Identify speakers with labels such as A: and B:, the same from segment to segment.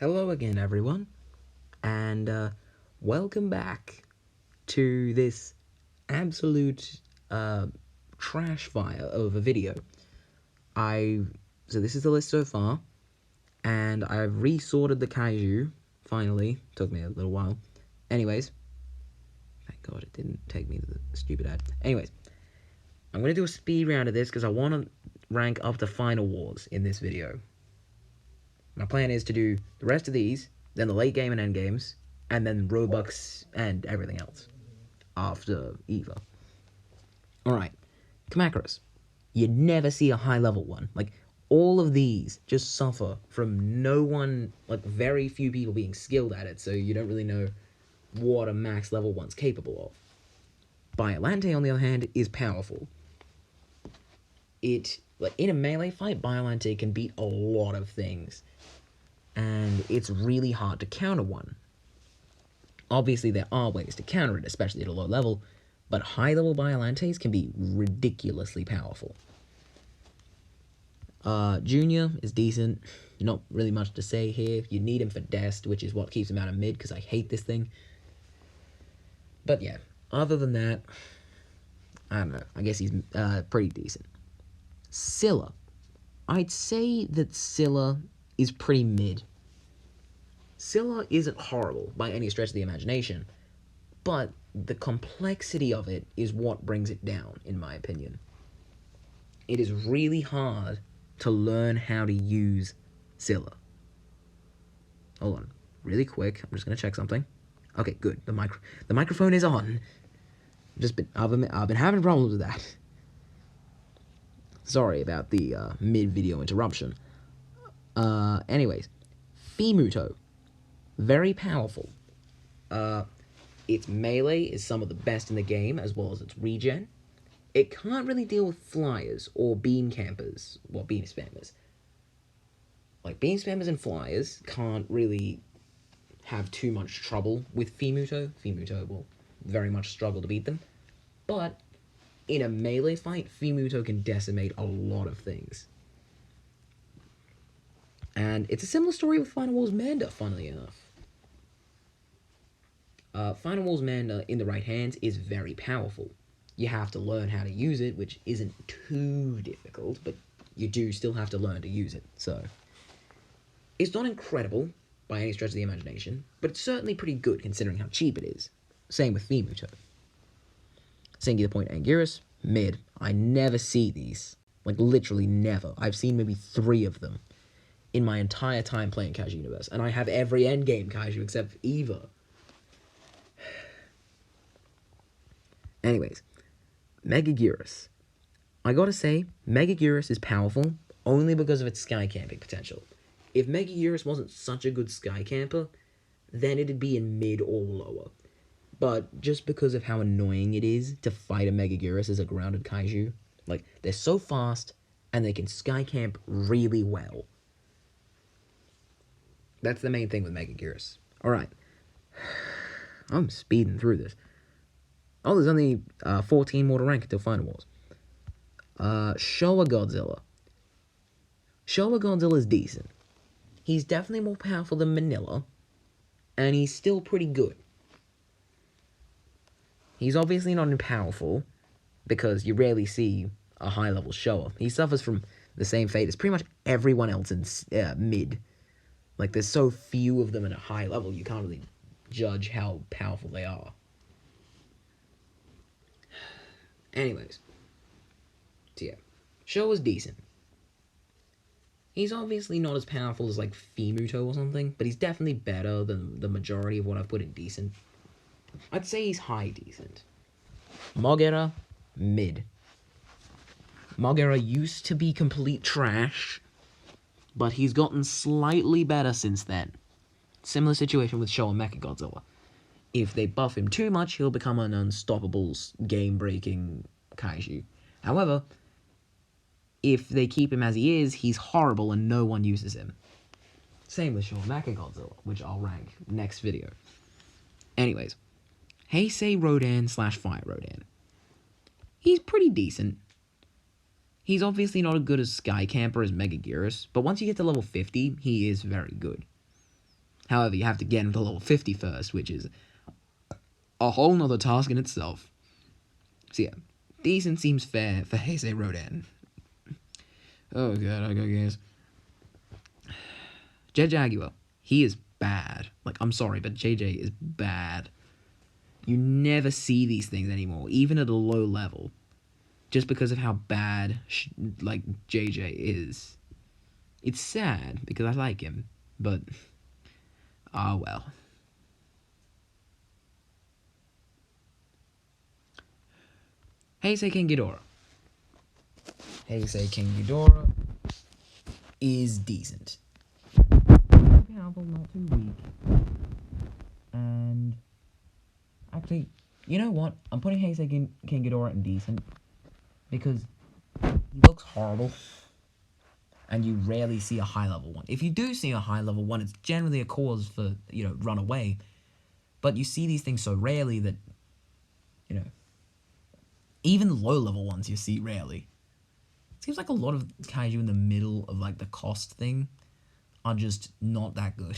A: Hello again, everyone, and welcome back to this absolute trash fire of a video. So this is the list so far, and I've resorted the Kaiju. Finally, took me a little while. Anyways, thank God it didn't take me to the stupid ad. Anyways, I'm gonna do a speed round of this because I want to rank up the final wars in this video. My plan is to do the rest of these, then the late game and end games, and then Robux and everything else after Eva. Alright, Kamakuras. You never see a high level one. Like, all of these just suffer from no one, like, very few people being skilled at it, so you don't really know what a max level one's capable of. Biolante, on the other hand, is powerful. Like, in a melee fight, Biolante can beat a lot of things, and it's really hard to counter one. Obviously, there are ways to counter it, especially at a low level, but high-level Biolantes can be ridiculously powerful. Junior is decent. Not really much to say here. You need him for Dest, which is what keeps him out of mid, because I hate this thing. But yeah, other than that, I don't know. I guess he's pretty decent. Scylla. I'd say that Scylla is pretty mid. Scylla isn't horrible by any stretch of the imagination, but the complexity of it is what brings it down, in my opinion. It is really hard to learn how to use Scylla. Hold on, really quick. I'm just gonna check something. Okay, good. The microphone is on. I've been having problems with that. Sorry about the mid-video interruption. Anyways, Fimuto, very powerful. Its melee is some of the best in the game, as well as its regen. It can't really deal with flyers or beam campers, well, beam spammers. Like, beam spammers and flyers can't really have too much trouble with Fimuto. Fimuto will very much struggle to beat them. But in a melee fight, Fimuto can decimate a lot of things. And it's a similar story with Final Wars Manda, funnily enough. Final Wars Manda, in the right hands, is very powerful. You have to learn how to use it, which isn't too difficult, but you do still have to learn to use it, so. It's not incredible, by any stretch of the imagination, but it's certainly pretty good considering how cheap it is. Same with Fimuto. Singular Point Anguirus, mid. I never see these. Like, literally never. I've seen maybe 3 of them in my entire time playing Kaiju Universe, and I have every endgame Kaiju except Eva. Anyways, Megaguirus. I gotta say, Megaguirus is powerful only because of its sky camping potential. If Megaguirus wasn't such a good sky camper, then it'd be in mid or lower. But just because of how annoying it is to fight a Megaguirus as a grounded Kaiju, like, they're so fast, and they can sky camp really well. That's the main thing with Megaguirus. Alright. I'm speeding through this. Oh, there's only 14 more to rank until Final Wars. Showa Godzilla. Showa Godzilla's decent. He's definitely more powerful than Manila, and he's still pretty good. He's obviously not powerful, because you rarely see a high-level Showa. He suffers from the same fate as pretty much everyone else in mid. Like, there's so few of them at a high level, you can't really judge how powerful they are. Anyways. So yeah, Showa's decent. He's obviously not as powerful as, like, Fimuto or something, but he's definitely better than the majority of what I've put in decent. I'd say he's high decent. Mogera, mid. Mogera used to be complete trash, but he's gotten slightly better since then. Similar situation with Showa Mechagodzilla. If they buff him too much, he'll become an unstoppable, game-breaking Kaiju. However, if they keep him as he is, he's horrible and no one uses him. Same with Showa Mechagodzilla, which I'll rank next video. Anyways, Heisei Rodan / Fire Rodan. He's pretty decent. He's obviously not as good as Sky Camper as Megaguirus, but once you get to level 50, he is very good. However, you have to get him to level 50 first, which is a whole nother task in itself. So yeah, decent seems fair for Heisei Rodan. Oh god, I go guess. Jaguar, he is bad. Like, I'm sorry, but JJ is bad. You never see these things anymore, even at a low level, just because of how bad, JJ is. It's sad, because I like him, but, well. Heisei King Ghidorah. Heisei King Ghidorah is decent. Not too powerful, not too weak. And actually, you know what? I'm putting Heisei King Ghidorah in decent because he looks horrible, and you rarely see a high level one. If you do see a high level one, it's generally a cause for, run away. But you see these things so rarely that, even low level ones you see rarely. It seems like a lot of kaiju in the middle of like the cost thing are just not that good.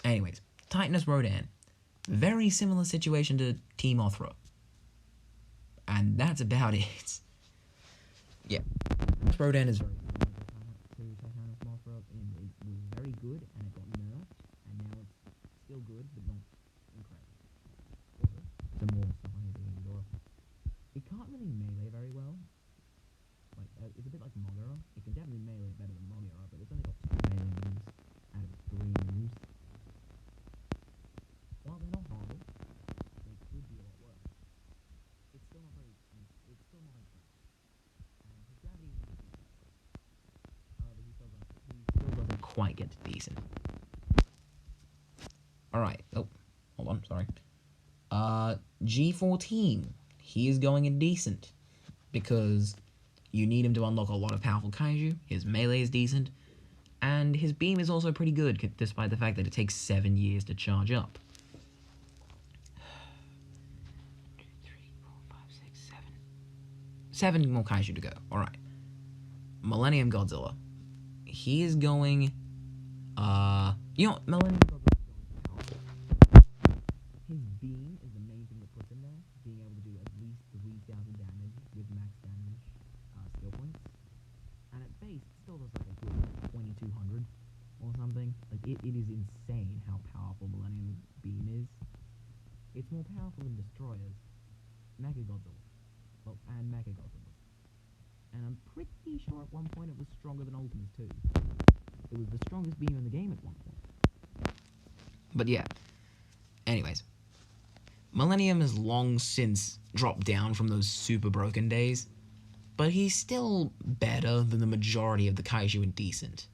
A: Anyways, Titanus Rodan. Very similar situation to Team Mothra. And that's about it. Yeah. Rodan is very good. Titanus Mothra was very good and it got nerfed, and now it's still good but not incredible. Also, some more stuff on his Ghidorah. It can't really melee very well. Like, it's a bit like Mothra. It can definitely melee better than Mothra, but it's only got 2 melee moves out of 3 moves. While they're not horrible, they could be a lot worse. It's still not very. It's still not incredible. And his gravity is decent. However, he still doesn't quite get to decent. Alright. Oh, hold on. Sorry. G14. He is going in decent because you need him to unlock a lot of powerful kaiju. His melee is decent, and his beam is also pretty good, despite the fact that it takes 7 years to charge up. 2, 3, 4, 5, 6, 7. 7 more kaiju to go. Alright. Millennium Godzilla. He is going, Millennium Godzilla is going powerful. His beam is the main thing that puts him there, being able to do at least 3,000 damage with max damage skill points. And at base, it still does like a good 2,200 or something. Like, it is insane how powerful Millennium Beam is. It's more powerful than Destroyers, Mechagodzilla, and Mechagodzilla. And I'm pretty sure at one point it was stronger than Ultimus too. It was the strongest beam in the game at one point. But yeah. Anyways. Millennium has long since dropped down from those super broken days, but he's still better than the majority of the kaiju in decent.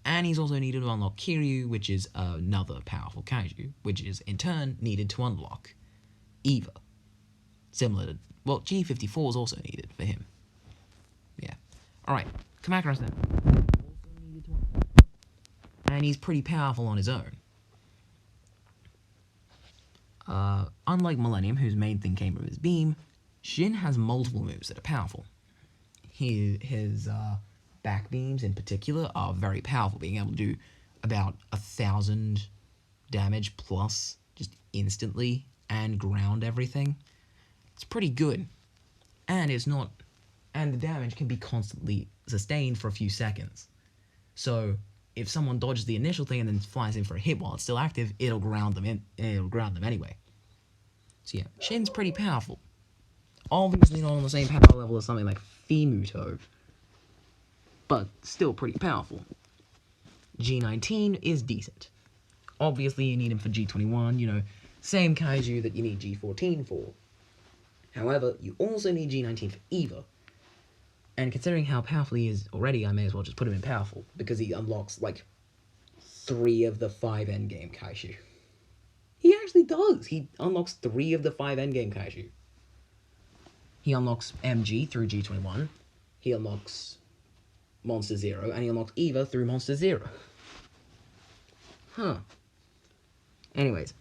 A: And he's also needed to unlock Kiryu, which is another powerful kaiju, which is in turn needed to unlock Eva. Similar to, well, G54 is also needed for him. Yeah. Alright, Kamakuras then. Also needed to unlock, and he's pretty powerful on his own. Unlike Millennium, whose main thing came from his beam, Shin has multiple moves that are powerful. His back beams in particular are very powerful, being able to do about 1,000 damage plus just instantly and ground everything. It's pretty good, and the damage can be constantly sustained for a few seconds. So if someone dodges the initial thing and then flies in for a hit while it's still active, it'll ground them anyway. So yeah, Shin's pretty powerful. Obviously not on the same power level as something like Fimuto, but still pretty powerful. G19 is decent. Obviously you need him for G21, same kaiju that you need G14 for. However, you also need G19 for Eva. And considering how powerful he is already, I may as well just put him in powerful, because he unlocks, 3 of the 5 endgame kaiju. He actually does! He unlocks 3 of the 5 endgame kaiju. He unlocks MG through G21, he unlocks Monster Zero, and he unlocks Eva through Monster Zero. Huh. Anyways,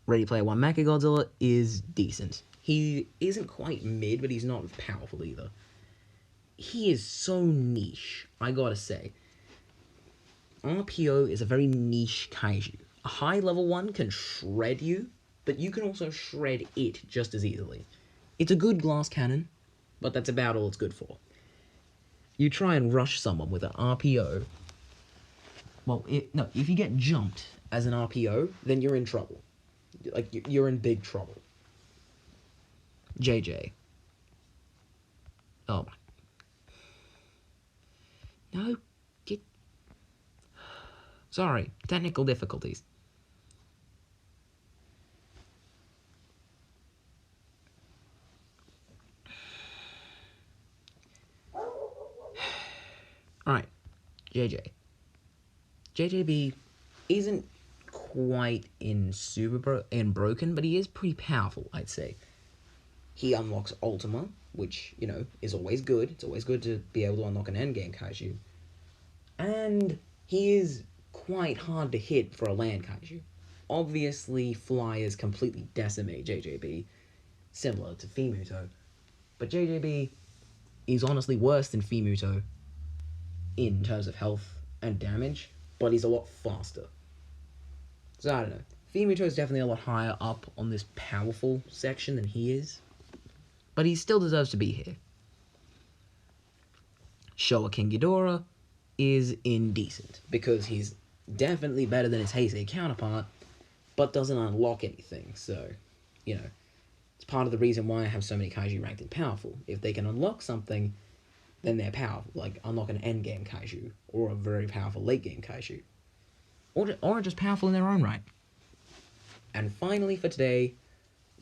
A: Ready Player One Mechagodzilla is decent. He isn't quite mid, but he's not powerful either. He is so niche, I gotta say. RPO is a very niche kaiju. A high level one can shred you, but you can also shred it just as easily. It's a good glass cannon, but that's about all it's good for. You try and rush someone with an RPO. Well, no, if you get jumped as an RPO, then you're in trouble. Like, you're in big trouble. JJ. Oh my. No, get. Sorry, technical difficulties. Alright, JJ. JJB isn't quite in broken, but he is pretty powerful, I'd say. He unlocks Ultima, which, you know, is always good. It's always good to be able to unlock an endgame kaiju. And he is quite hard to hit for a land kaiju. Obviously, flyers completely decimate JJB, similar to Fimuto. But JJB is honestly worse than Fimuto in terms of health and damage, but he's a lot faster. So I don't know. Fimuto is definitely a lot higher up on this powerful section than he is, but he still deserves to be here. Showa King Ghidorah is indecent, because he's definitely better than his Heisei counterpart, but doesn't unlock anything, so, you know, it's part of the reason why I have so many kaiju ranked in powerful. If they can unlock something, then they're powerful, like unlock an endgame kaiju, or a very powerful late game kaiju. Or just powerful in their own right. And finally for today,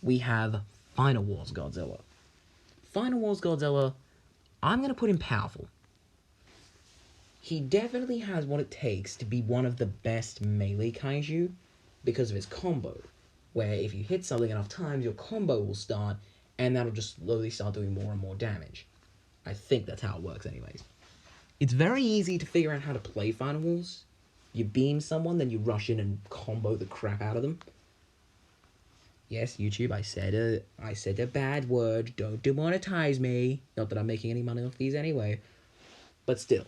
A: we have Final Wars Godzilla. Final Wars Godzilla, I'm going to put him powerful. He definitely has what it takes to be one of the best melee kaiju because of his combo, where if you hit something enough times, your combo will start, and that'll just slowly start doing more and more damage. I think that's how it works anyways. It's very easy to figure out how to play Final Wars. You beam someone, then you rush in and combo the crap out of them. Yes, YouTube, I said a bad word. Don't demonetize me. Not that I'm making any money off these anyway. But still.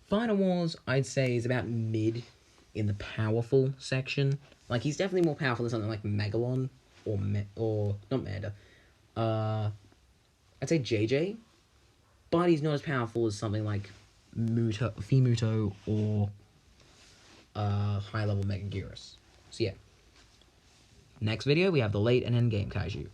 A: Final Wars, I'd say, is about mid in the powerful section. Like, he's definitely more powerful than something like Megalon or not Manda. I'd say JJ, but he's not as powerful as something like Fimuto or high-level Megaguirus. So yeah. Next video, we have the late and endgame kaiju.